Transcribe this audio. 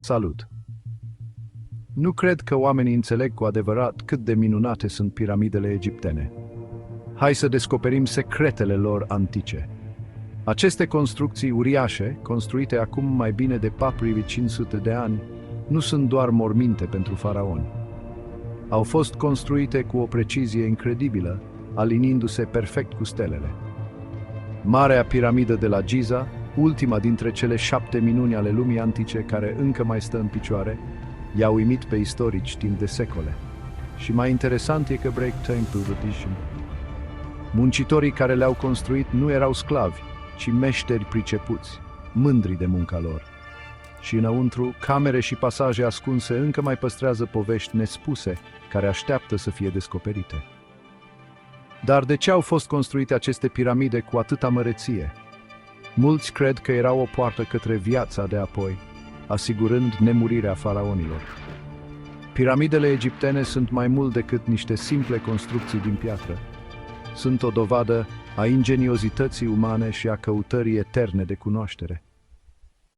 Salut! Nu cred că oamenii înțeleg cu adevărat cât de minunate sunt piramidele egiptene. Hai să descoperim secretele lor antice. Aceste construcții uriașe, construite acum mai bine de 4500 de ani, nu sunt doar morminte pentru faraoni. Au fost construite cu o precizie incredibilă, aliniindu-se perfect cu stelele. Marea piramidă de la Giza, ultima dintre cele 7 minuni ale lumii antice care încă mai stă în picioare, i-a uimit pe istorici timp de secole. Și mai interesant e că Break Temple Edition. Muncitorii care le-au construit nu erau sclavi, ci meșteri pricepuți, mândri de munca lor. Și înăuntru, camere și pasaje ascunse încă mai păstrează povești nespuse, care așteaptă să fie descoperite. Dar de ce au fost construite aceste piramide cu atâta măreție? Mulți cred că erau o poartă către viața de apoi, asigurând nemurirea faraonilor. Piramidele egiptene sunt mai mult decât niște simple construcții din piatră. Sunt o dovadă a ingeniozității umane și a căutării eterne de cunoaștere.